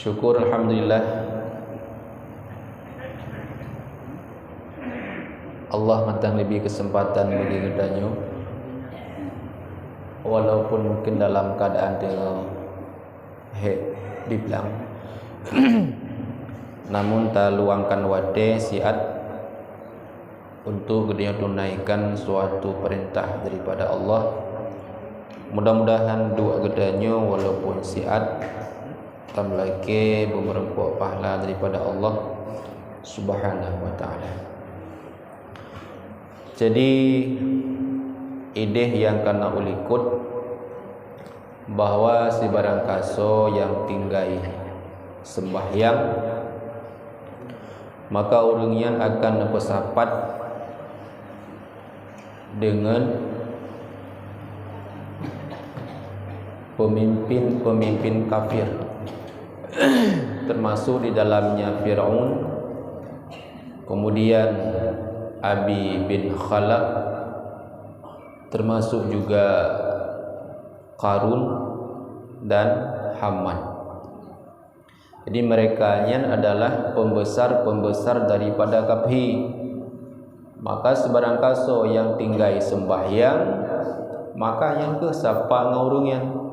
Syukur alhamdulillah Allah mantang lebih kesempatan bagi kedanyo, walaupun mungkin dalam keadaan tengah di belang namun tak luangkan wade siat untuk kedanyo tunaikan suatu perintah daripada Allah. Mudah-mudahan doa kedanyo walaupun siat tamlake beberapa pahala daripada Allah Subhanahu wa taala. Jadi ideh yang kena ulikut bahwa si barang kaso yang tinggai sembahyang maka orangnya akan bersapat dengan pemimpin kafir termasuk di dalamnya Firaun, kemudian Abi bin Khalaf, termasuk juga Qarun dan Haman. Jadi mereka adalah pembesar-pembesar daripada kafir. Maka sebarang kaso yang tinggai sembahyang maka yang ke siapa ngaurungnya.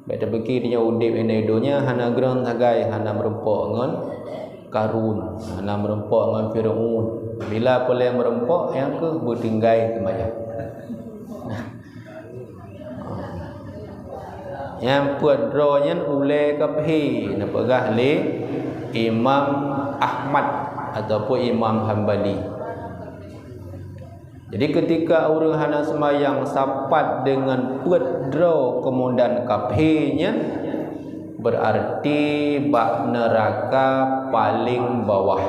Beda pikirnya udip enedonya hana ground tagai hana merempok ngon Karun, hana merempok ngon Firaun. Bila boleh merempok yang ke bertinggai sembahyang. Yang buat drawnya ule kafir napagah le Imam Ahmad ataupun Imam Hambali. Jadi ketika orang hana sembahyang sapat dengan pedro kemudian kafirnya, berarti bak neraka paling bawah,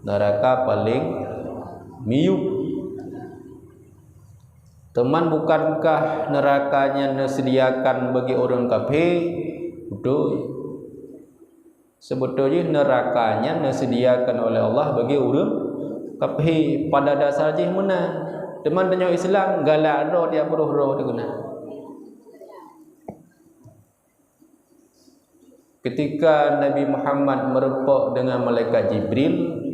neraka paling miuk. Teman, bukankah nerakanya disediakan bagi orang kafir? Betul. Sebetulnya nerakanya disediakan oleh Allah bagi orang kafir. Pada dasarnya mana? Teman tanya Islam galak roh dia beruh dia guna. Ketika Nabi Muhammad merempok dengan malaikat Jibril,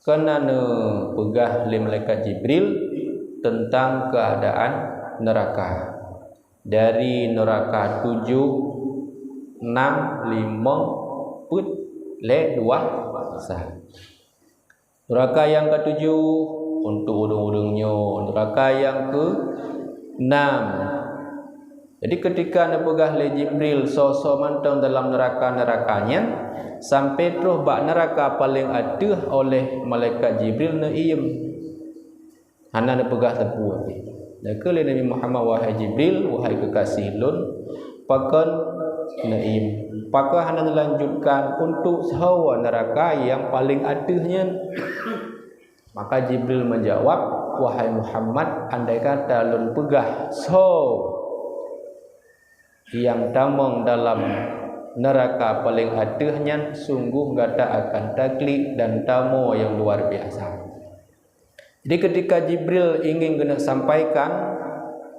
kena pegah oleh malaikat Jibril tentang keadaan neraka. Dari neraka 7, 6, 5 put le 2 neraka yang ke-7 untuk urung-urungnya, neraka yang ke-6. Jadi ketika napegah le Jibril so mantang dalam neraka-nerakanya sampai terus bak neraka paling aduh oleh malaikat Jibril na iem. Hana napegah tepu. Maka le Nabi Muhammad, wahai Jibril, wahai kekasih lun, pakon naim. Apakah hana melanjutkan untuk sahawa neraka yang paling aduhnya? Maka Jibril menjawab, wahai Muhammad, andai kata lun pegah yang tamong dalam neraka paling aduhnya, sungguh gata akan taklid dan tamu yang luar biasa. Jadi ketika Jibril ingin kena sampaikan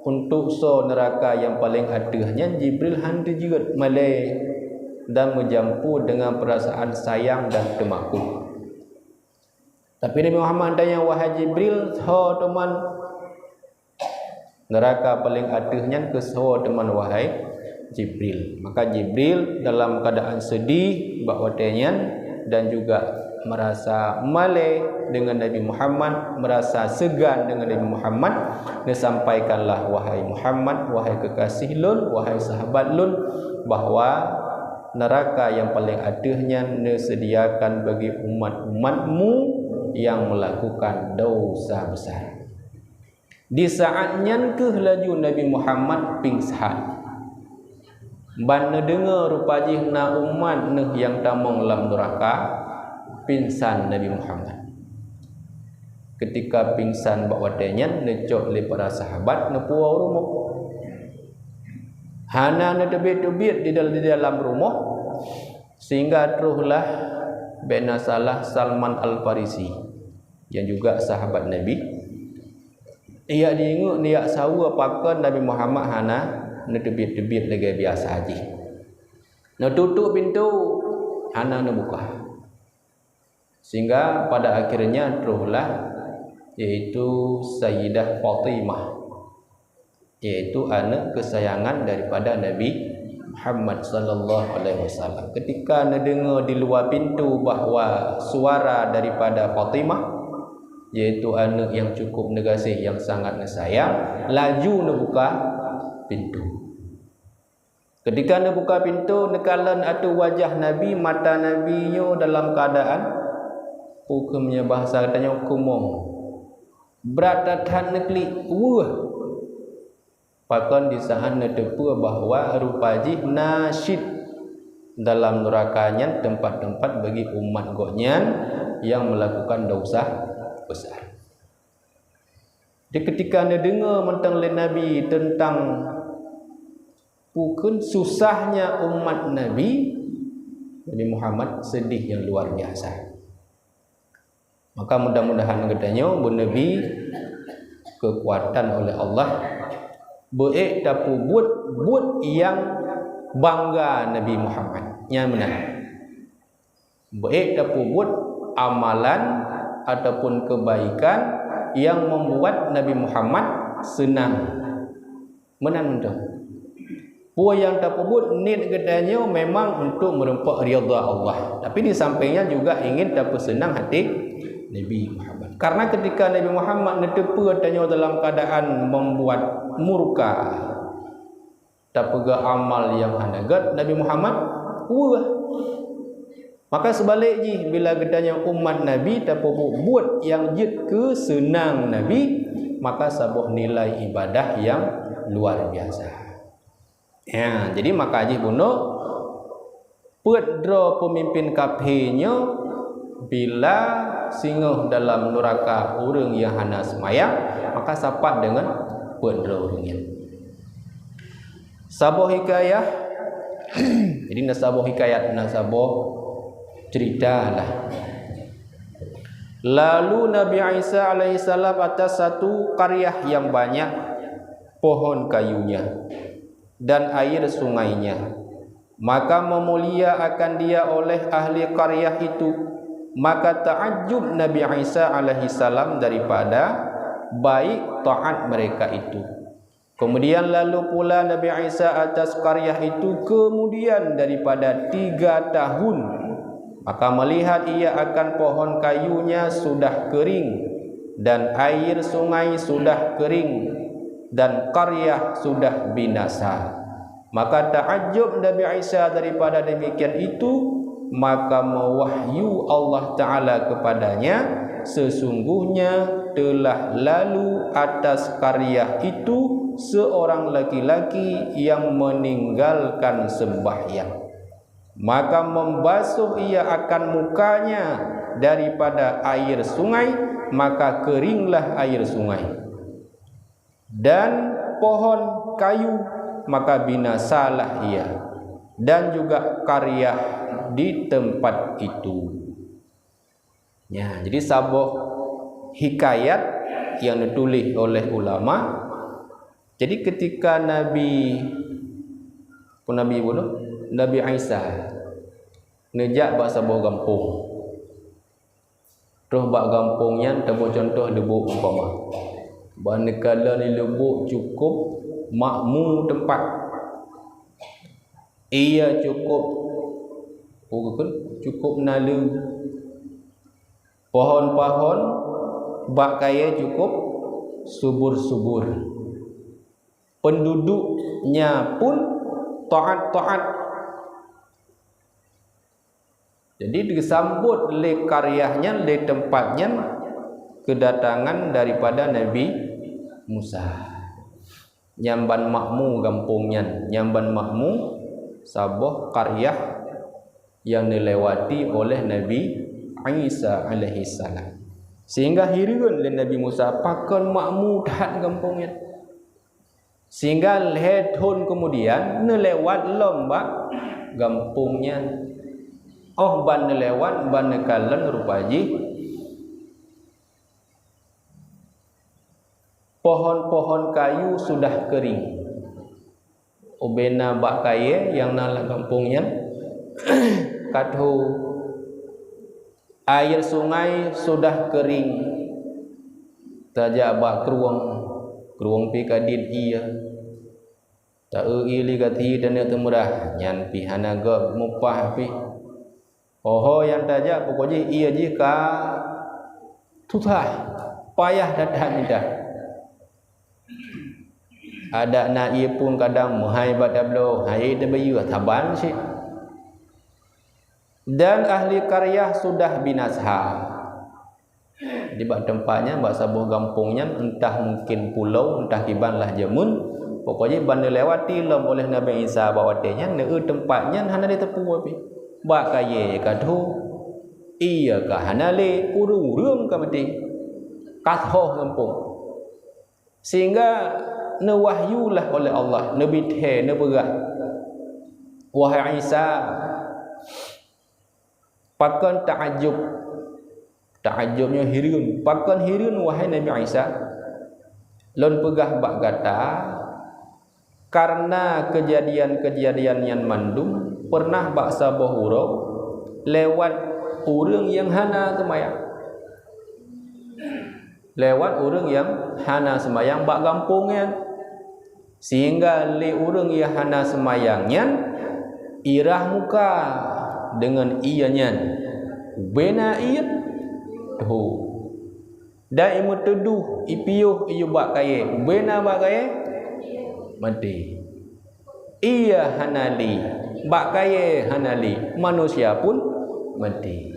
untuk neraka yang paling aduhnya, Jibril hantu juga malai dan menjampu dengan perasaan sayang dan temakut. Tapi Nabi Muhammad tanya, wahai Jibril, teman neraka paling aduhnya ke teman wahai Jibril. Maka Jibril dalam keadaan sedih bakwatenya dan juga merasa malai dengan Nabi Muhammad, merasa segan dengan Nabi Muhammad, disampaikanlah, wahai Muhammad, wahai kekasih lun, wahai sahabat lun, bahwa neraka yang paling aduhnya disediakan bagi umat-umatmu yang melakukan dosa besar. Di saatnya kehlaju Nabi Muhammad pingsan. Ban dengar rupanya na umat yang tamong dalam neraka, pingsan Nabi Muhammad. Ketika pingsan bakwatenya necok le para sahabat nepuau rumah. Hana nedebit-debit di dalam rumah sehingga teruslah benasalah Salman Al-Farisi yang juga sahabat Nabi. Ia diingat dia sawu apakah Nabi Muhammad hana ne debit-debit lagi biasa haji. Ne tutup pintu, hana ne buka. Sehingga pada akhirnya terulah yaitu Sayyidah Fatimah, yaitu anak kesayangan daripada Nabi Muhammad sallallahu alaihi wasallam. Ketika ne dengar di luar pintu bahawa suara daripada Fatimah, yaitu anak yang cukup negasih, yang sangat sayang, laju ne buka pintu. Ketika ne buka pintu, nekalan atu wajah Nabi, mata Nabi nyo dalam keadaan hukumnya bahasa katanya kumong. Beratatan nekli Pakon di sahan nedepu bahawa rupaji nasyid dalam nerakanya tempat-tempat bagi umat goknyan yang melakukan dosa besar. Di ketika anda dengar mentang oleh Nabi tentang bukan susahnya umat Nabi Muhammad, sedih yang luar biasa. Maka mudah-mudahan katanya Nabi kekuatan oleh Allah baik dapat buat yang bangga Nabi Muhammad yang benar. Baik dapat buat amalan ataupun kebaikan yang membuat Nabi Muhammad senang. Menang tu. Puan yang dapat buat niat katanya memang untuk merempak ridha Allah. Tapi di sampingnya juga ingin dapat senang hati Nabi Muhammad. Karena ketika Nabi Muhammad netepu katanya dalam keadaan membuat murka, tak pega amal yang hanagat Nabi Muhammad maka sebaliknya bila gedanya umat Nabi tak buat yang jid ke senang Nabi, maka sebuah nilai ibadah yang luar biasa. Ya, jadi maka haji bunuh pedro pemimpin kafirnya bila singgah dalam neraka orang yang hana semayang, maka sapat dengan pedro orangnya. Sabuh hikayah jadi nasabuh hikayat, nasabuh cerita lah. Lalu Nabi Isa alaihissalam atas satu qaryah yang banyak pohon kayunya dan air sungainya, maka memulia akan dia oleh ahli qaryah itu. Maka ta'ajjub Nabi Isa alaihissalam daripada baik taat mereka itu. Kemudian lalu pula Nabi Isa atas qaryah itu kemudian daripada 3 tahun, maka melihat ia akan pohon kayunya sudah kering dan air sungai sudah kering dan qaryah sudah binasa. Maka ta'ajjub Nabi Isa daripada demikian itu, maka mewahyu Allah Ta'ala kepadanya, sesungguhnya telah lalu atas qaryah itu seorang laki-laki yang meninggalkan sembahyang, maka membasuh ia akan mukanya daripada air sungai, maka keringlah air sungai, dan pohon kayu, maka binasalah ia, dan juga qaryah di tempat itu. Ya, jadi sabuh hikayat yang ditulis oleh ulama. Jadi ketika Nabi Isa ngejak bahasa bawa kampung, terus bak kampungnya tabo contoh lebuk umpama, banekala ni lebuk cukup makmum tempat, ia cukup nala, pohon-pohon bak kaya cukup subur-subur, penduduknya pun taat-taat. Jadi disambut oleh karyahnya, oleh tempatnya kedatangan daripada Nabi Musa. Nyamban makmu kampungnya, nyamban makmu sabuh karyah yang dilewati oleh Nabi Isa alaihi salam. Sehingga hirun oleh Nabi Musa pakan makmu tahat kampungnya. Sehingga lehun kemudian nelewat lomba kampungnya. Oh ban nelewat ban nekalan rupaji pohon-pohon kayu sudah kering. ubena bak kaya yang nala kampungnya kathu air sungai sudah kering tajak bak keruang pi kadin iya ta ili kati dan temurah nyan pi hanaga mupah pi oho yang tajak pokoknya iya jika tutah payah datang dah ada na ia pun kadang muhai badablo hai de bayu taban sih dan ahli karya sudah binasa di bak tempatnya bak sabuh kampungnya entah mungkin pulau entah kibanlah jamun pokoknya bandar lewati lom oleh Nabi Isa bawatenya neu tempatnya hana di tepung api bak kaya kadhu iya ka hanale urung ka mati kathoh kampung sehingga newahyulah oleh Allah nabi the neberat wahai Isa pakan ta'ajjubnya hirun pakan hirun wahai Nabi Isa lon pegah bak gata karena kejadian-kejadian yang mandum pernah bak sabuh urang lewat urang yang hana semayang lewat urang yang hana semayang bak kampungnya sehingga li urang yang hana semayangnya irah muka dengan ianya bena iya tu dan imu teduh ipiuh iu bak kaya bena bak kaya mati iya hanali bak kaya hanali manusia pun mati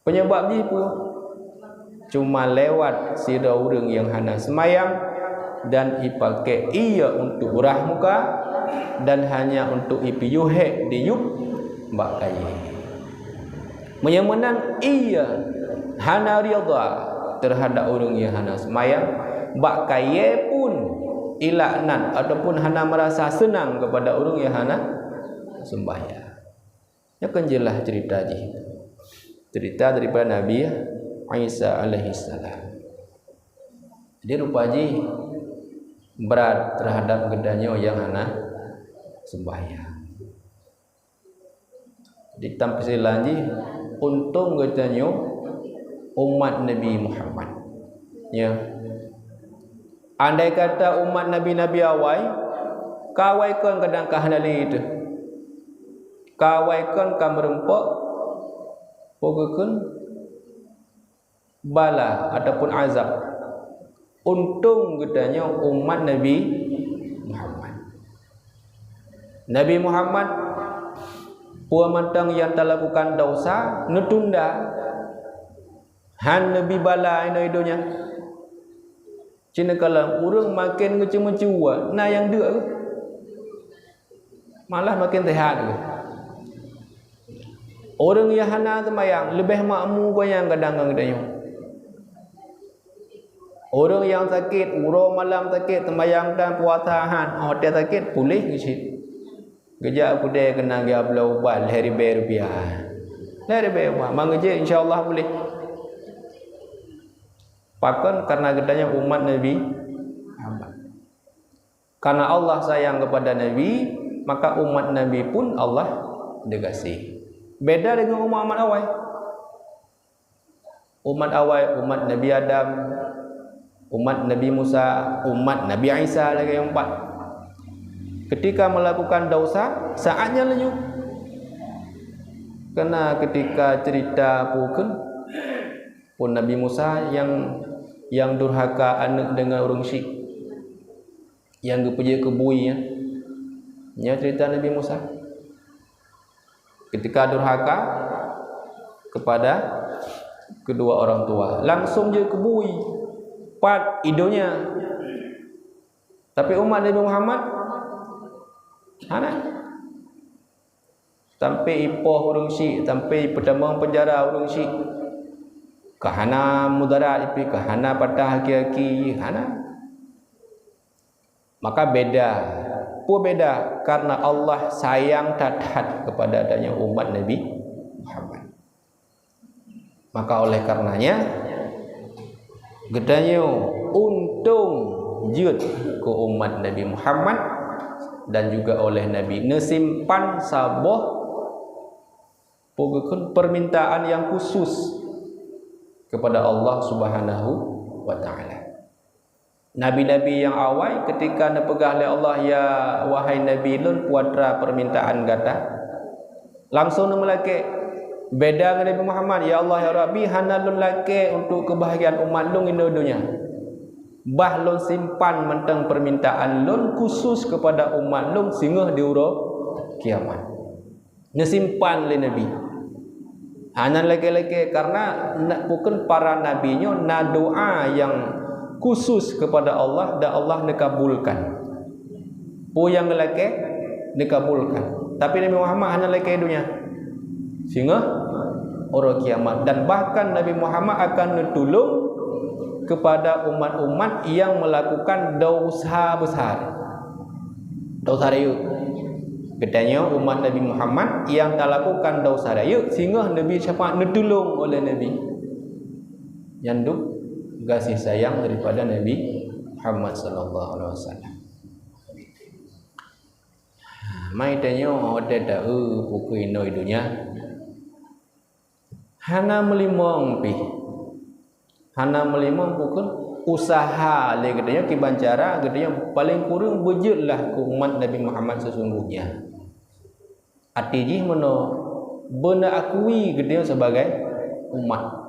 penyebab ni pun cuma lewat sida urang yang hana semayang dan ipakai iya untuk urah muka dan hanya untuk ipiyuhe diyuk bak kaya menyemenang iya hana rida terhadap orang yang hana semayang bak kaya pun ilaknan ataupun hana merasa senang kepada orang yang hana sembahyang ya kan jelas cerita daripada Nabi Isa alaihi salam dia rupaji berat terhadap gedanya yang hana sembahyang ditampil lagi untung gedanya umat Nabi Muhammad ya andai kata umat Nabi awal kawaikan kadang kahanali itu kawaikan kamerempok pokokkan bala ataupun azab untung gedanya umat Nabi Muhammad puamantang yang telah lakukan dosa netunda han Nabi bala ina idonya cina kalau urang makin ngecuma-cua nah yang dia malah makin sehat orang yang hana semayang lebih makmu kau yang kadang-kadang gedanya orang yang sakit urang malam sakit sembayang dan puasahan hotel sakit pulih ngisi gejak aku dia kena dia belau ubat ₹1,000 mangeje insyaallah boleh pakan karena gedanya umat Nabi Muhammad karena Allah sayang kepada Nabi maka umat Nabi pun Allah dikasih beda dengan umat awal umat Nabi Adam umat Nabi Musa umat Nabi Isa lagi yang empat ketika melakukan dosa saatnya lenyuk karena ketika cerita pun Nabi Musa yang durhaka anak dengan orang syik yang kepuji kebui ya cerita Nabi Musa ketika durhaka kepada kedua orang tua langsung dia kebui pat idonya tapi umat Nabi Muhammad sampai ipoh orang syik sampai pertama penjara orang syik kahana mudarat ipi kahana patah haki-haki hana maka beda karena Allah sayang taat kepada adanya umat Nabi Muhammad maka oleh karenanya gedanya untung jut ke umat Nabi Muhammad dan juga oleh Nabi nesimpan sabah pokoknya permintaan yang khusus kepada Allah Subhanahu wa taala. Nabi-nabi yang awal ketika dipegah oleh Allah, ya wahai Nabi lun puatra permintaan gata, langsung melake beda dengan Nabi Muhammad, ya Allah ya Rabbi hanalun lake untuk kebahagiaan umat lun ini dunia. Bah lun simpan mentang permintaan lun khusus kepada umat lun sehingga diuro kiamat. Ngesimpan oleh Nabi. Hanya lagi-lagi karena bukan para nabinya na doa yang khusus kepada Allah dan Allah dikabulkan. Po yang lagi dikabulkan. Tapi Nabi Muhammad hanya lagi dunia. Sehingga orang kiamat, dan bahkan Nabi Muhammad akan ditolong kepada umat-umat yang melakukan dosa besar. Dosa raya. Katanya umat Nabi Muhammad yang tak lakukan dosa raya sehingga Nabi syafaat ditolong oleh Nabi. Yang tu kasih sayang daripada Nabi Muhammad sallallahu alaihi wasallam. Mai tanya ada tahu pukul inoi dunia. Hana melimong pi. Hana melimong pukul usaha le katanya kibancara katanya paling kurang bujutlah ke umat Nabi Muhammad sesungguhnya. Artinya mana benar akui dia sebagai umat.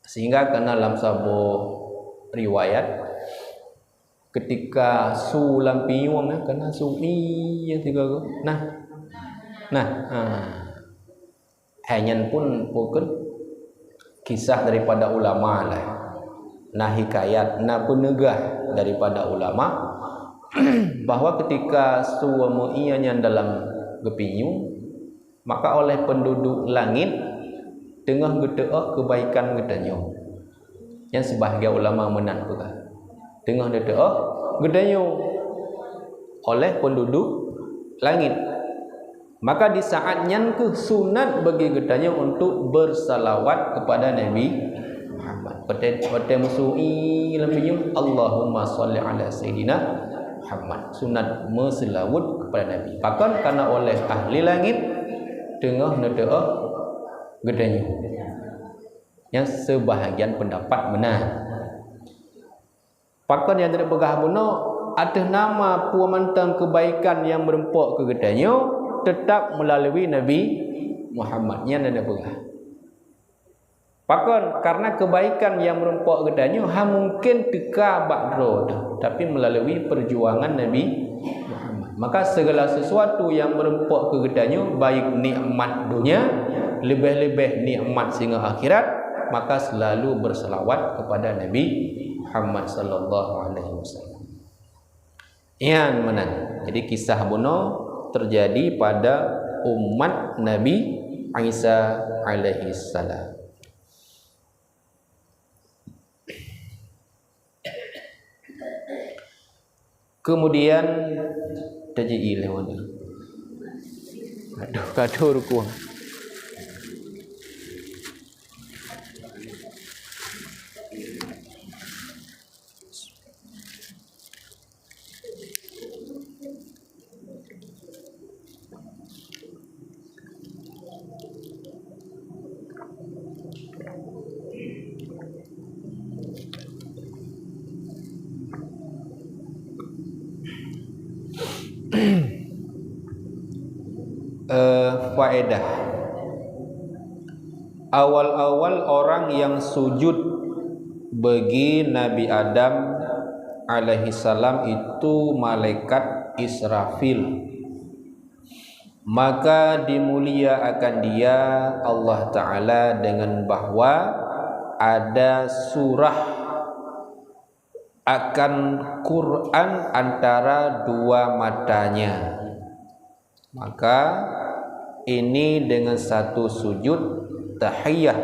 Sehingga karena dalam sebuah riwayat ketika su lampiung kena su yang tiga hanya pun bukan kisah daripada ulama lah. Nah hikayat nah penegah daripada ulama bahwa ketika suami ianya dalam gepinyung, maka oleh penduduk langit tengah gedeah kebaikan gedanya. Yang sebahagian ulama menantukan tengah gedeah gedanya oleh penduduk langit. Maka di saatnya ke sunat bagi gedanya untuk bersalawat kepada Nabi Muhammad. Pada musuhi lampinya Allahumma salli ala Sayyidina Muhammad, sunat berselawat kepada Nabi. Bahkan karena oleh ahli langit tengah doa gedanya. Yang sebahagian pendapat benar. Bahkan yang tidak pegah benar ada nama puamantang kebaikan yang merempok ke gedanya tetap melalui Nabi Muhammad yang tidak pegah. Bahkan karena kebaikan yang merempok gedanya mungkin teka bakro tapi melalui perjuangan Nabi Muhammad. Maka segala sesuatu yang merempok ke gedanya baik nikmat dunia lebih-lebih nikmat sehingga akhirat, maka selalu berselawat kepada Nabi Muhammad sallallahu alaihi wasallam. Yang mana? Jadi kisah bunuh terjadi pada umat Nabi Isa alaihi salam. Kemudian terjadi lewat. Aduh, kado rukuh. Faedah. Awal-awal orang yang sujud bagi Nabi Adam alaihi salam itu malaikat Israfil. Maka dimuliakan dia Allah Ta'ala dengan bahwa ada surah akan Quran antara dua matanya. Maka ini dengan satu sujud tahiyah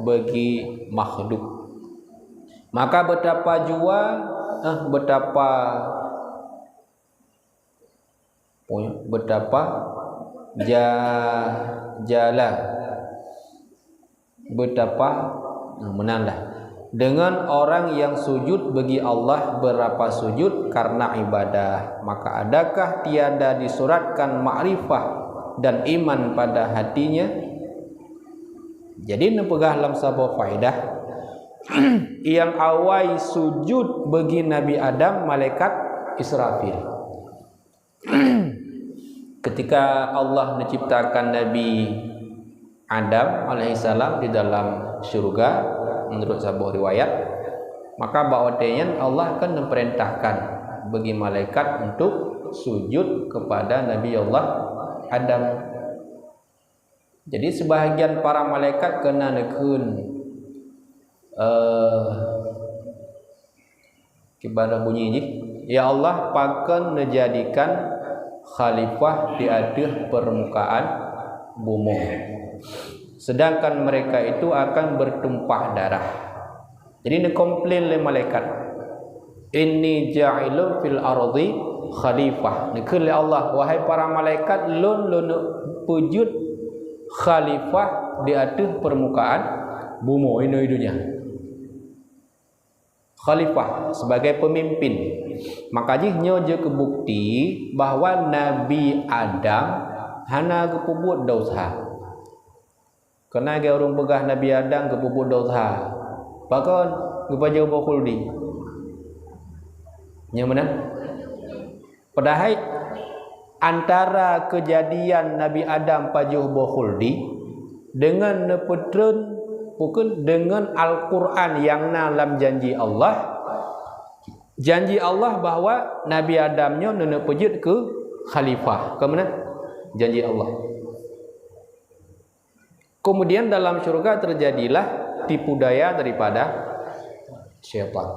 bagi makhluk. Maka betapa jua betapa menandah dengan orang yang sujud bagi Allah berapa sujud karena ibadah, maka adakah tiada disuratkan makrifah dan iman pada hatinya? Jadi nepegah dalam sebuah faedah yang awal sujud bagi Nabi Adam malaikat Israfil. Ketika Allah menciptakan Nabi Adam alaihissalam di dalam syurga, menurut sebuah riwayat, maka ba'watnya Allah akan memerintahkan bagi malaikat untuk sujud kepada Nabi Allah Adam. Jadi sebahagian para malaikat kena nekun kibarah bunyi ni, ya Allah pakan menjadikan khalifah di atas permukaan bumi, sedangkan mereka itu akan bertumpah darah. Jadi dia komplain oleh malaikat, inni ja'ilun fil ardi khalifah. Nekun oleh Allah, wahai para malaikat, lun pujud khalifah di atas permukaan bumi ini dunia. Khalifah sebagai pemimpin. Maka jihnya je kebukti bahawa Nabi Adam hana kepubut dosa. Kena ke orang pegah Nabi Adam kepubut dosa. Bahkan kepada Khuldi. Yang mana? Padahal antara kejadian Nabi Adam pajuh Khuldi dengan nepetren bukan dengan Al-Quran yang dalam janji Allah. Janji Allah bahawa Nabi Adamnya nak pejut ke khalifah. Ke mana? Janji Allah. Kemudian dalam syurga terjadilah tipu daya daripada syaitan.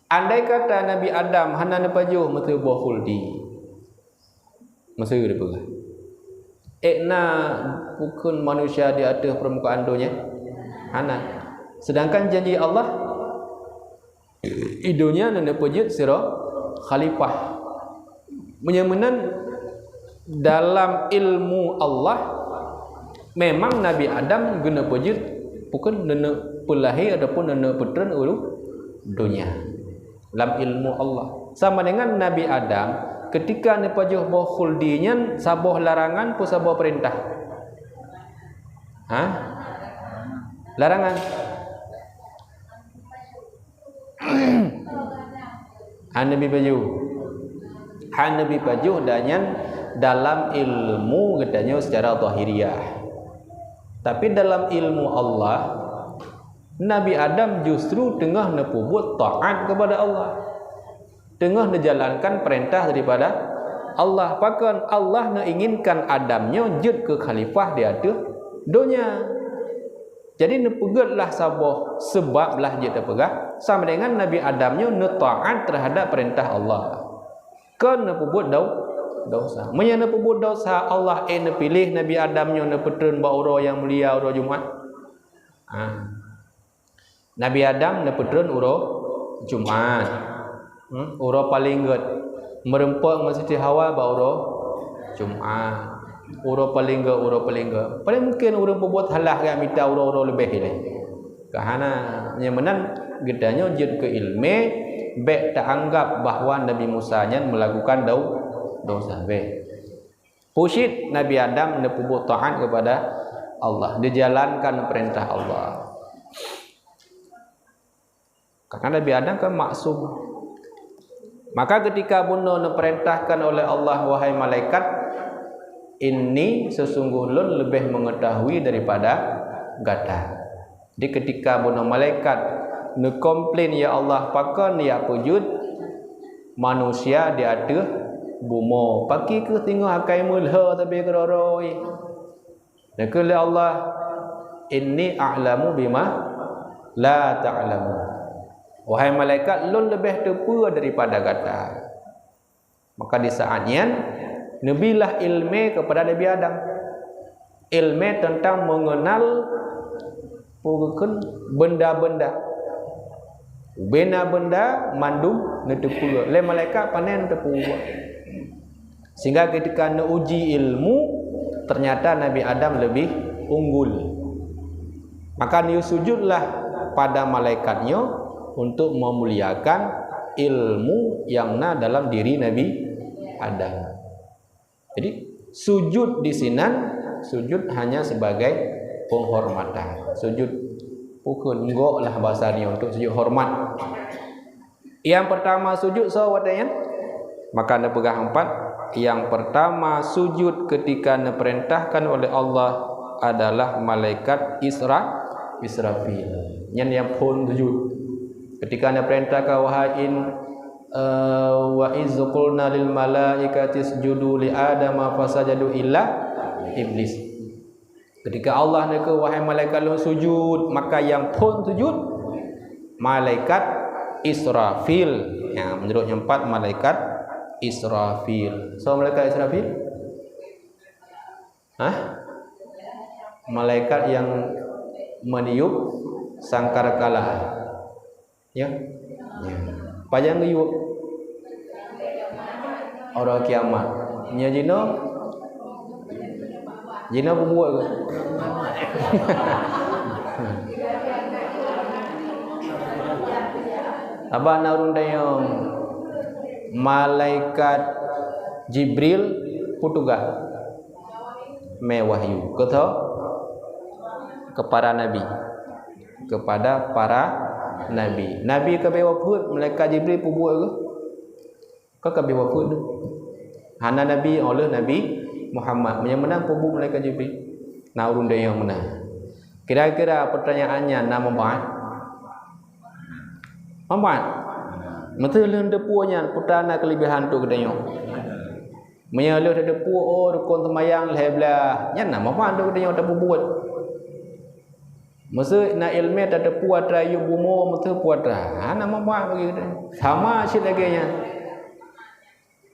Andai kata Nabi Adam hana nepajuh mesti khuldi. Mesti dia pegang. Ekna bukan manusia di atas permukaan dunia. Hana. Sedangkan janji Allah idunya nanda pujud sira khalifah. Menyamanan dalam ilmu Allah memang Nabi Adam guna pujud bukan nanda pelahi ataupun nanda putran ulu dunia. Dalam ilmu Allah sama dengan Nabi Adam ketika nepajuh boh khuldinya sabuh larangan pu sabuh perintah. Ha? Larangan. Hanabi baju danyan dalam ilmu katanya secara zahiriyah. Tapi dalam ilmu Allah Nabi Adam justru tengah nepubut taat kepada Allah, tengah menjalankan perintah daripada Allah. Bahkan Allah menginginkan Adamnya jud ke khalifah di atas dunia. Jadi nepegutlah sabuh sebab lah dia terpegah sama dengan Nabi Adamnya taat terhadap perintah Allah. Kan nepebut dosa. Menya nepebut dosa Allah pilih Nabi Adamnya nepetun bauro yang mulia uro Jumat. Nabi Adam nepetun uro Jumat. Uro paling gut merempok Masjid Hawa bauro Jumat. Uro paling ke paling mungkin orang berbuat halah yang minta uro lebih ini kahana yang menan gedanya jid ke ilmu baik tak anggap bahawa Nabi Musa nya melakukan dosa baik pusit Nabi Adam berbuat taat kepada Allah, dijalankan perintah Allah. Karena Nabi Adam kan maksum. Maka ketika bunuh diperintahkan oleh Allah, wahai malaikat, ini sesungguhnya lebih mengetahui daripada gata. Jadi ketika bunuh malaikat komplain, ya Allah pakan ya wujud manusia di atas bumi paki ke tengah akai mulha tapi keroroi. Dan kala Allah, inni a'lamu bima la ta'lamu. Wahai malaikat, lun lebih tepu daripada gata. Maka di saatnya nabilah ilmu kepada Nabi Adam, ilmu tentang mengenal benda-benda, benda-benda mandum netepu le malaikat panen tepu. Sehingga ketika uji ilmu ternyata Nabi Adam lebih unggul. Maka dia sujudlah pada malaikatnya untuk memuliakan ilmu yang dalam diri Nabi Adam. Jadi sujud di sini, sujud hanya sebagai penghormatan. Sujud bukan enggak lah bahasanya untuk sujud hormat. Yang pertama sujud sahabatnya, maka anda pegang 4. Yang pertama sujud ketika diperintahkan oleh Allah adalah malaikat Israfil. Yang pun sujud ketika anda perintahkan wahain wa iz qulna lil malaikati isjudu li adama fasajadu illa iblis. Ketika Allah nak wahai malaikat lu sujud, maka yang pun sujud malaikat Israfil. Ya, menurut yang 4 malaikat Israfil. So malaikat Israfil? Malaikat yang meniup sangkakala. Ya. Panjang niup orang kiamat. Nya Jina buat ke? Abah narun dayong malaikat Jibril putuga mewahyu kepada Nabi, kepada para Nabi. Nabi ke bewaput malaikat Jibril buat ke? Ke bewaput tu. Hana Nabi oleh Nabi Muhammad yang menang pembuat malaikat Jibril. Narun dia yang menang. Kira-kira pertanyaannya nama membuat. Betul depunya putana kelebihan tu kedanya. Menyalur depu rukun temayang leblah. Nya nama membuat tu kedanya tak buat. Masa na ilmu tak depu atrayu bumo betul puatra. Nama membuat bagi kedanya. Sama sih lagi nya.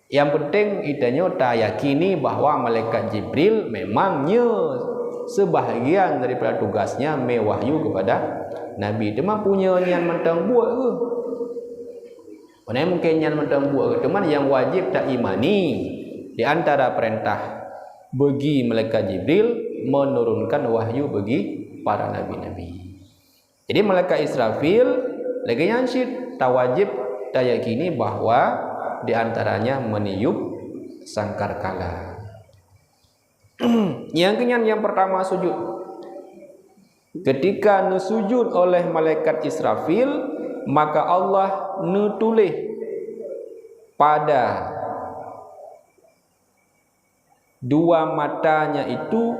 Yang penting itanya tak yakini bahawa malaikat Jibril memangnya sebahagian daripada tugasnya mewahyu kepada Nabi. Dia punya niat mentang buat ke? Mana mungkin niat mentang buat ke? Cuman yang wajib tak imani di antara perintah bagi malaikat Jibril menurunkan wahyu bagi para nabi-nabi. Jadi malaikat Israfil lagi yang syid tak wajib tak yakini bahawa di antaranya meniup sangkakala. Yang pertama sujud. Ketika sujud oleh malaikat Israfil, maka Allah nutulis pada dua matanya itu,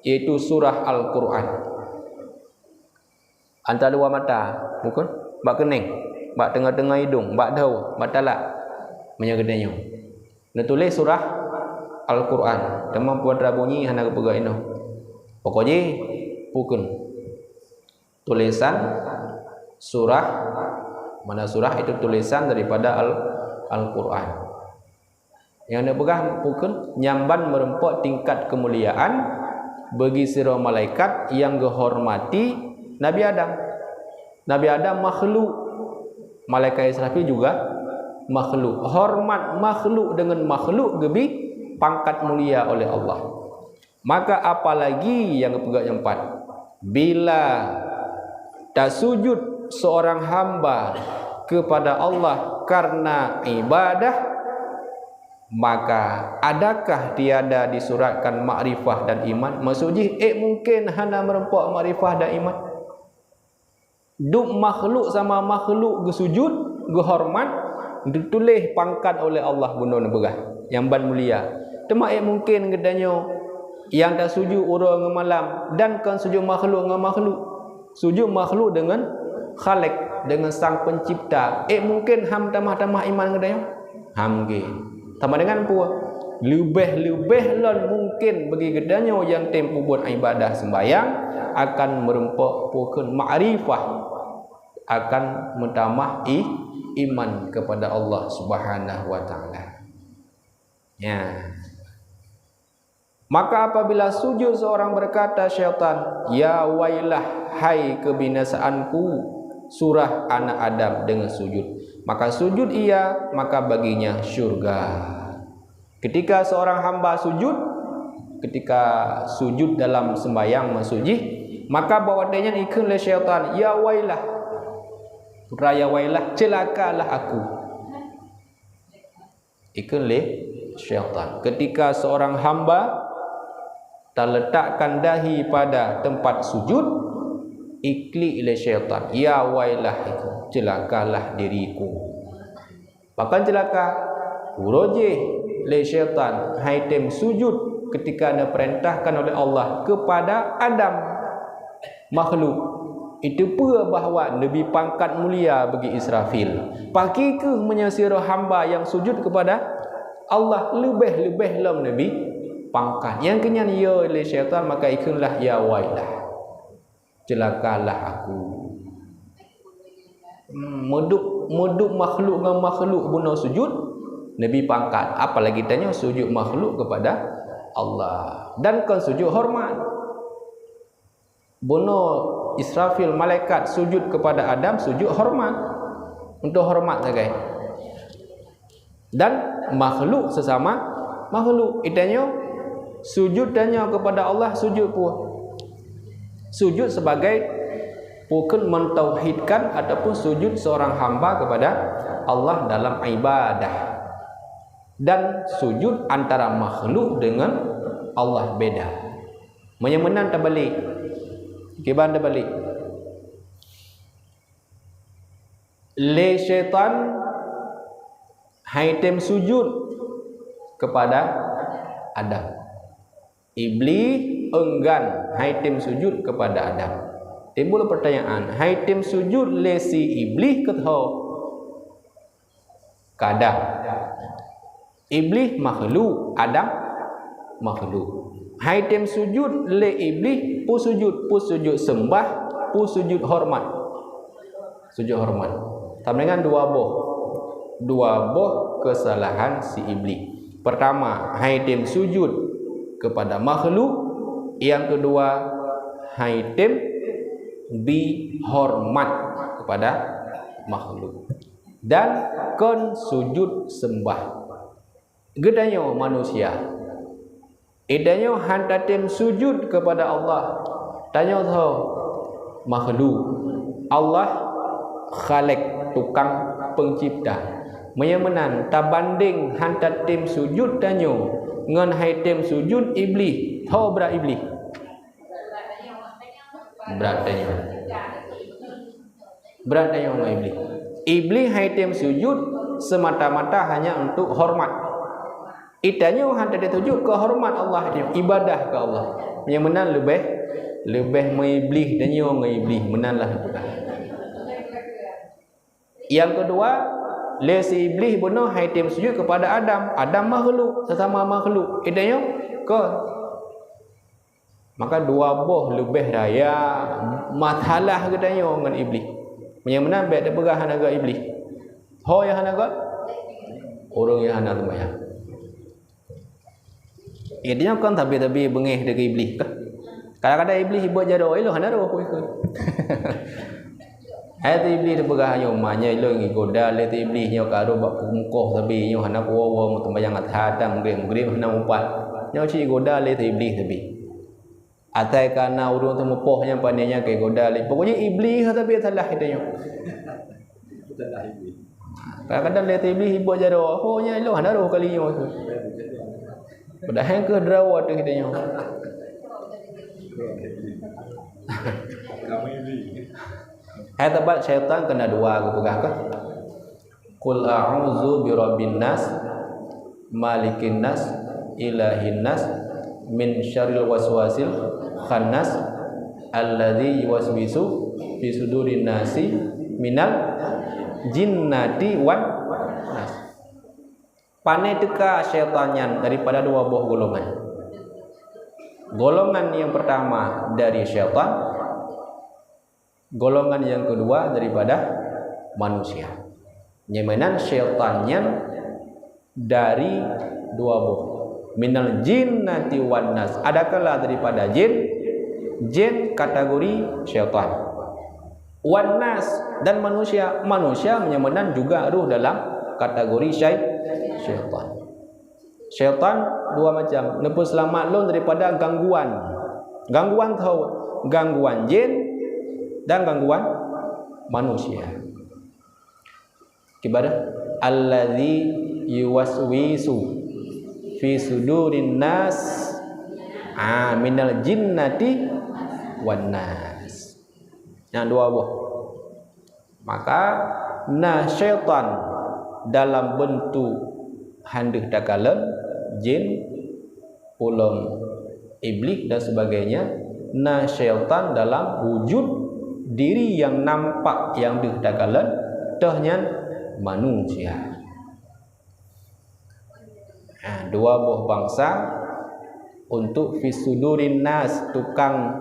yaitu surah Al-Quran. Antara dua mata, bukan? Bak kening, bak tengah-tengah hidung, bak daun, bak talak. Menyagedanya. Nutulis surah Al-Quran. Teman puan rabunyi hana kepegang ini. Pokoknya bukan tulisan surah, mana surah itu tulisan daripada Al-Quran. Yang anda pegang bukan nyamban merempok tingkat kemuliaan bagi sira malaikat yang dihormati Nabi Adam. Nabi Adam makhluk, malaikat Israfil juga makhluk. Hormat makhluk dengan makhluk gebi pangkat mulia oleh Allah. Maka apalagi yang pegang 4, bila tak sujud seorang hamba kepada Allah karena ibadah, maka adakah tiada disuratkan makrifah dan iman? Maksudnya mungkin hana merempok makrifah dan iman. Duk makhluk sama makhluk gesujud, gehormat, ditulis pangkat oleh Allah guna negara yang ban mulia. Temak mungkin gedanya yang tak sujud orang ngemalam dan kan sujud makhluk dengan makhluk. Sujud makhluk dengan Khalik, dengan sang pencipta. Mungkin ham tamah-tamah iman gedanya. Ham ge. Tambah dengan apa? Lebih-lebih lon mungkin bagi gedanya yang tempoh buat ibadah sembahyang akan merempok pokon makrifah, akan menambah iman kepada Allah Subhanahu wa taala. Ya. Maka apabila sujud seorang berkata syaitan, ya wailah, hai kebinasaanku, surah anak Adam dengan sujud. Maka sujud ia, maka baginya syurga. Ketika seorang hamba sujud, ketika sujud dalam sembahyang maksudnya Maka bawa dia ikun le syaitan, ya wailah, raya wailah, celakalah aku. Ikun le syaitan. Ketika seorang hamba terletakkan dahi pada tempat sujud, ikli le syaitan, ya wailah, itu celakalah diriku. Bahkan celaka urojeh le syaitan haitem sujud ketika anda perintahkan oleh Allah kepada Adam makhluk. Itu pula bahawa Nabi pangkat mulia bagi Israfil. Pagi ke menyesira hamba yang sujud kepada Allah lebih-lebih lam Nabi pangkat. Yang kenyan ya le syaitan, maka ikunlah ya wailah, celakalah aku. Moduk makhluk dengan makhluk guna sujud Nabi pangkat, apalagi tanya sujud makhluk kepada Allah. Dan kan sujud hormat. Bono Israfil malaikat sujud kepada Adam, sujud hormat, untuk hormat saja. Dan makhluk sesama makhluk, itanya sujud tanya kepada Allah, sujud pun sujud sebagai bukan mentauhidkan ataupun sujud seorang hamba kepada Allah dalam ibadah. Dan sujud antara makhluk dengan Allah beda. Menyemenan terbalik. Kiban terbalik. Le syaitan haitem sujud kepada Adam. Iblis enggan haitem sujud kepada Adam. Timbul pertanyaan, haitem sujud le si iblis ke Adam? Iblis makhluk, Adam makhluk. Haitem sujud le iblis pu sujud sembah, pu sujud hormat. Sujud hormat. Sama dengan dua boh kesalahan si iblis. Pertama, haitem sujud kepada makhluk. Yang kedua, haitem hormat kepada makhluk. Dan kon sujud sembah. Gedanya manusia, idanya hantatim sujud kepada Allah. Tanya tahu makhluk, Allah khalik, tukang pencipta. Menyemenan tabanding hantatim sujud tanya ngan haitim sujud iblis. Tahu berat iblis? Berat tanya ngan iblis. Iblis haitim sujud semata-mata hanya untuk hormat. Itanya hanya dituju ke hormat Allah, ibadah ke Allah. Yang menang lebih mengiblis dan yang mengiblis menanglah juga. Yang kedua, lesi iblis benar haitim sujud kepada Adam. Adam makhluk, sesama makhluk. Itanya ke maka dua boh lebih raya masalah katanya dengan iblis. Yang menang baik dia pegah hanaga iblis. Ho yang hanaga orang yang hanaga maya. Dia kan tapi bengih dari iblis ke. Kadang-kadang iblis buat jadoh elo hana roh ikut. Hai iblis dia pegah nyo manya elo ngi goda le iblis nyo karo bak mukoh tapi nyo hana wo tembayang athadam grem hana umpat. Nyo ci goda le iblis tapi. Atai kana urung tu mupohnya pandainya ke goda le. Pokoknya iblis tapi salah itu nyo. Salah iblis. Kadang-kadang le iblis buat jadoh ho nya elo hana roh kali nyo. Padahal ke drawat tu kitanya. Hai tabat syaitan kena dua aku pegah ke. Qul a'udzu birabbin nas, malikin nas, ilahin nas, min syarril waswasil khannas, alladzi yuwaswisu fi sudurin nasi minal jinnati wan nas. Panai teka syaitannya daripada dua buah golongan. Golongan yang pertama dari syaitan, golongan yang kedua daripada manusia. Nyemanan syaitannya dari dua buah. Minal jinnati wan nas. Adakala daripada jin kategori syaitan. Wan nas dan manusia. Manusia nyemanan juga ruh dalam kategori syaitan. Syaitan dua macam. Nepus selamat lo daripada gangguan. Gangguan tahu gangguan jin dan gangguan manusia. Ibadah allazi yuwaswisu fi sudurin nas minal jinnati wan nas. Yang dua buah. Maka syaitan dalam bentuk handeuh dagalan jin ulum iblis dan sebagainya. Syaitan dalam wujud diri yang nampak yang deuh dagalan tehnya manusia. Dua buah bangsa untuk fisudurin nas, tukang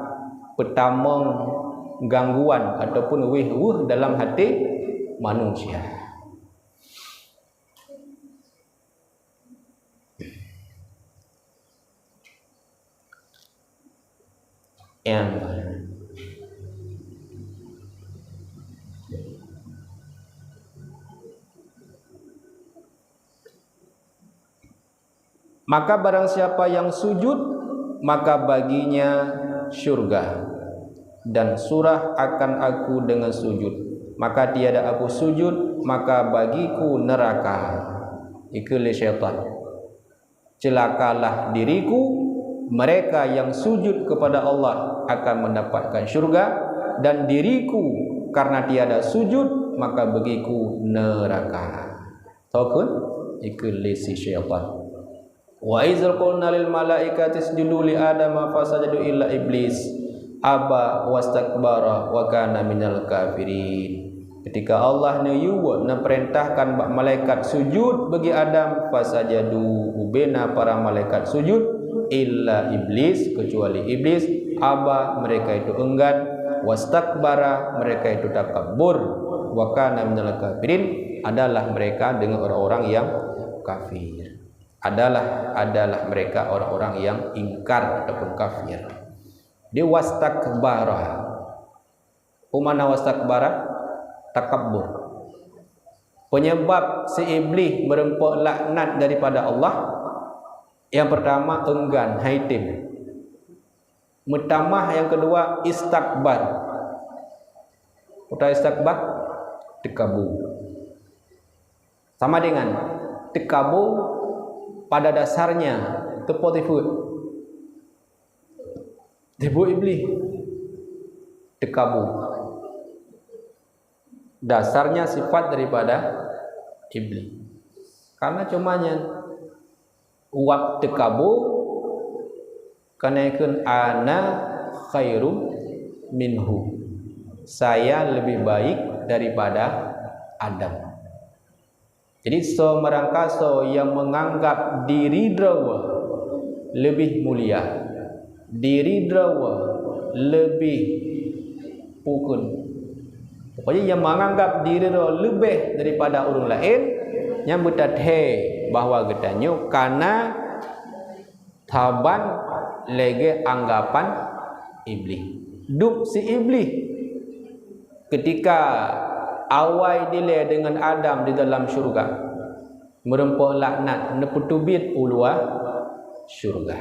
petamong gangguan ataupun wih-wuh dalam hati manusia. Maka barang siapa yang sujud, maka baginya syurga, dan surah akan aku dengan sujud. Maka tiada aku sujud, maka bagiku neraka. Ikul syaitan. Celakalah diriku, mereka yang sujud kepada Allah akan mendapatkan syurga, dan diriku karena tiada sujud, maka bagiku neraka. Tahu ikul syaitan. Wa izal qulna lil malaikati isjudu li adama fasajadu illa iblis aba wastakbara wa kana minal kafirin. Ketika Allah perintahkan malaikat sujud bagi Adam, fasajadu ubena para malaikat sujud illa iblis, kecuali iblis, aba mereka itu enggan, wastakbara mereka itu takabur, wa kana minal kafirin adalah mereka dengan orang-orang yang kafir. Adalah mereka orang-orang yang ingkar ataupun kafir. Dia wastakbara. Umana wastakbara? Takabbur. Penyebab si iblis merempuk laknat daripada Allah, yang pertama enggan, haitim. Mutamah yang kedua istakbar. Uta istakbar? Tekabu. Sama dengan tekabu. Pada dasarnya tepotifut debu iblis tekabu, dasarnya sifat daripada iblis. Karena cumanya uap tekabu kanaikun ana khairum minhu, saya lebih baik daripada Adam. Jadi so merangkaso yang menganggap diri drawa lebih mulia, diri drawa lebih pukul. Pokoknya yang menganggap diri drawa lebih daripada orang lain, yang bertathe bahawa getanyo karena taban lege anggapan iblis. Duk si iblis ketika awai dile dengan Adam di dalam syurga, merempuk laknat neputubit ulua syurga.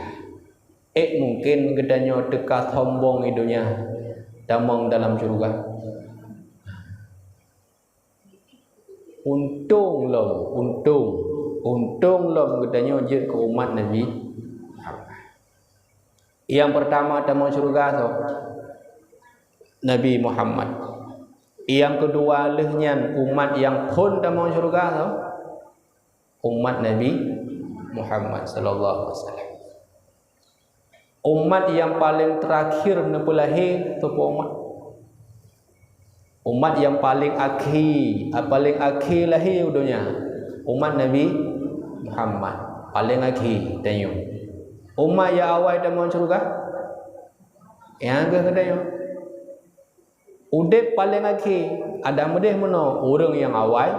Mungkin gedanyo dekat sombong idunya damang dalam syurga. Untung lom gedanyo je ke umat Nabi. Yang pertama damang syurga so Nabi Muhammad. Yang kedua lehnya umat yang pun dalam syurga tu umat Nabi Muhammad sallallahu alaihi wasallam. Umat yang paling terakhir nepulahi tu umat. Umat yang paling akhir lahir dunia. Umat Nabi Muhammad paling akhir tanya. Umat yang awal dalam syurga yang ke tanya. Udep paling akhir ada mudih mana orang yang awal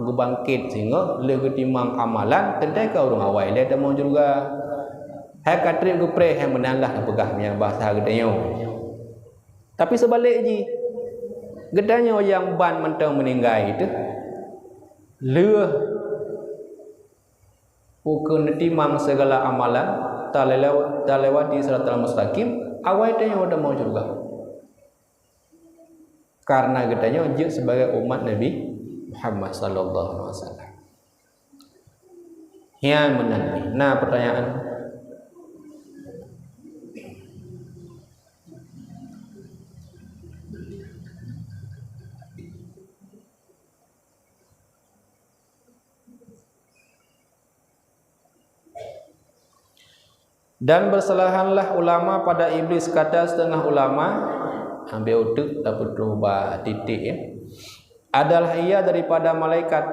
ngebangkit sehingga lebih timang amalan tentu ke orang awal dia ada mau juga hai katrip gupre hai menanlah pegahnya bahasa gedanya. Tapi sebaliknya gedanya yang ban mentang meninggal itu leuh pukul timang segala amalan tak lewati siratal mustaqim, awal tanya udah mau surga. Karena katanya wajib sebagai umat Nabi Muhammad sallallahu alaihi wasallam. Yang menanti. Nah, pertanyaan dan bersalahanlah ulama pada iblis, kata setengah ulama, ambil utuk dapat berubah titik ya. Adalah ia daripada malaikat,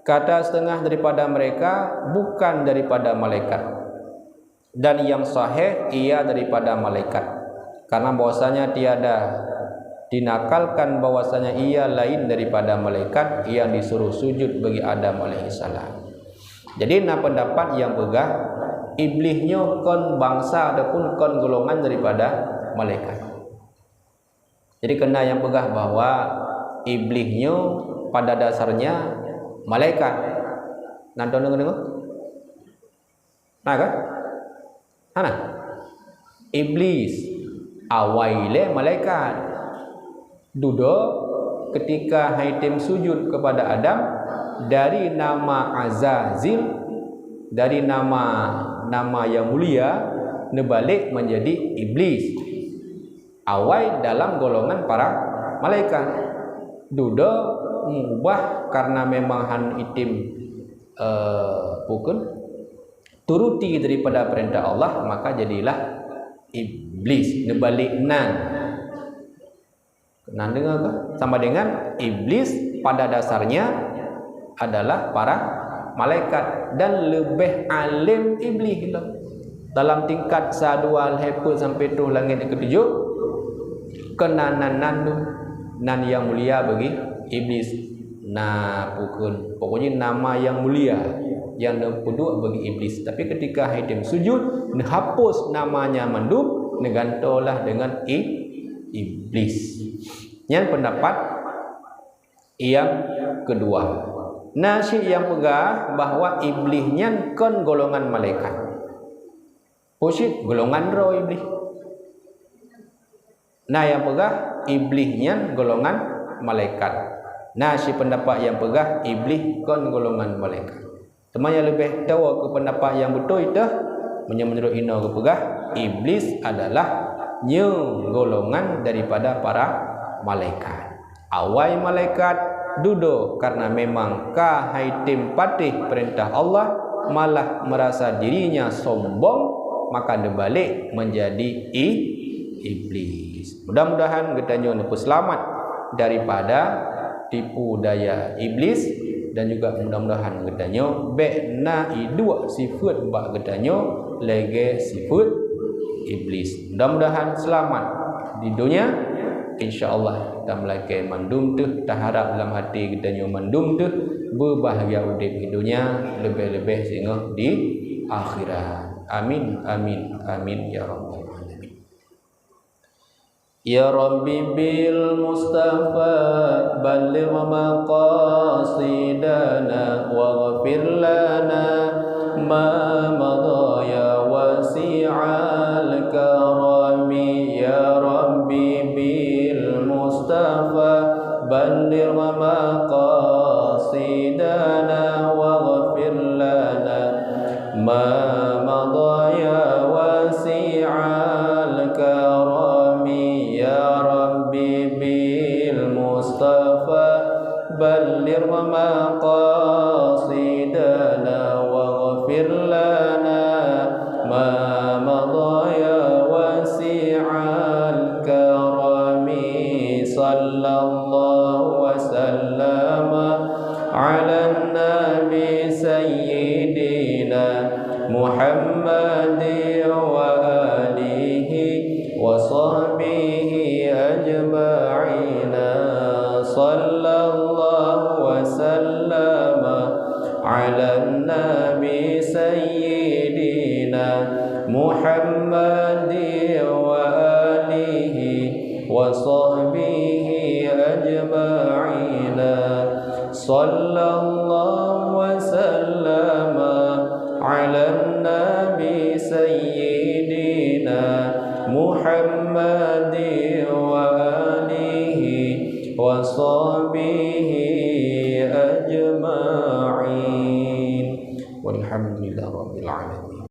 kata setengah daripada mereka bukan daripada malaikat, dan yang sahih ia daripada malaikat, karena bahwasanya tiada dinakalkan bahwasanya ia lain daripada malaikat yang disuruh sujud bagi Adam alaihissalam. Jadi nah pendapat yang pegah iblisnya kon bangsa ataupun kon golongan daripada malaikat. Jadi kena yang pegah bahwa iblisnya pada dasarnya malaikat. Nanti dengar? Nah kan? Mana? Iblis awalnya malaikat. Dudo ketika Haitim sujud kepada Adam dari nama Azazil, dari nama yang mulia nebalik menjadi iblis. Awal dalam golongan para malaikat. Dudo mengubah karena memang Han Itim pukul turuti daripada perintah Allah, maka jadilah iblis nebalik nan. Nan dengar ke? Sama dengan iblis pada dasarnya adalah para malaikat dan lebih alim iblis gitu. Dalam tingkat sadua al-hepul sampai tu langit yang ketujuh, kenanan nan yang mulia bagi iblis. Nah, pokoknya nama yang mulia yang kedua bagi iblis. Tapi ketika Haitim sujud, hapus namanya mandub, negantolah dengan iblis. Yang pendapat yang kedua, nasi yang pegah bahwa iblisnya kon golongan malaikat. Pusit golongan roh iblis. Nah yang pegah iblisnya golongan malaikat. Nah si pendapat yang pegah iblis kon golongan malaikat. Teman yang lebih tahu ke pendapat yang betul itu menurut ino ke pegah iblis adalah golongan daripada para malaikat. Awal malaikat duduk karena memang Haitim patih perintah Allah, malah merasa dirinya sombong, maka dia balik menjadi iblis. Mudah-mudahan kita nyonya selamat daripada tipu daya iblis, dan juga mudah-mudahan kita nyonya bena dua sifat bak kita nyonya lege sifat iblis. Mudah-mudahan selamat di dunia, insya-Allah kita melaki mandum tu, kita harap dalam hati kita nyonya mandum tu berbahagia udip di dunia, lebih-lebih sehingga di akhirat. Amin amin amin ya rabbal alamin. Ya Rabbi bil Mustafa balligh maqasidana waghfir lana ma madha ya wasi'al karami. Ya Rabbi bil Mustafa balligh maqasidana waghfir lana ma madha ya wasi'al karami. Ya Rabbi bil Mustafa balligh maqasidana waghfir lana ma madha ya wasi'al karami. Sallallahu wa sallama ala nabi sayyidina Muhammadi wa alihi wa sahbihi ajma'ina. Sallallahu wa sallama ala nabi sayyidina Muhammadi wa alihi wa sahbihi ajma'ina. Sallallahu wa sallama ala nabi sayyidina Muhammad sahbihi ajma'in walhamdulillahi rabbil alamin.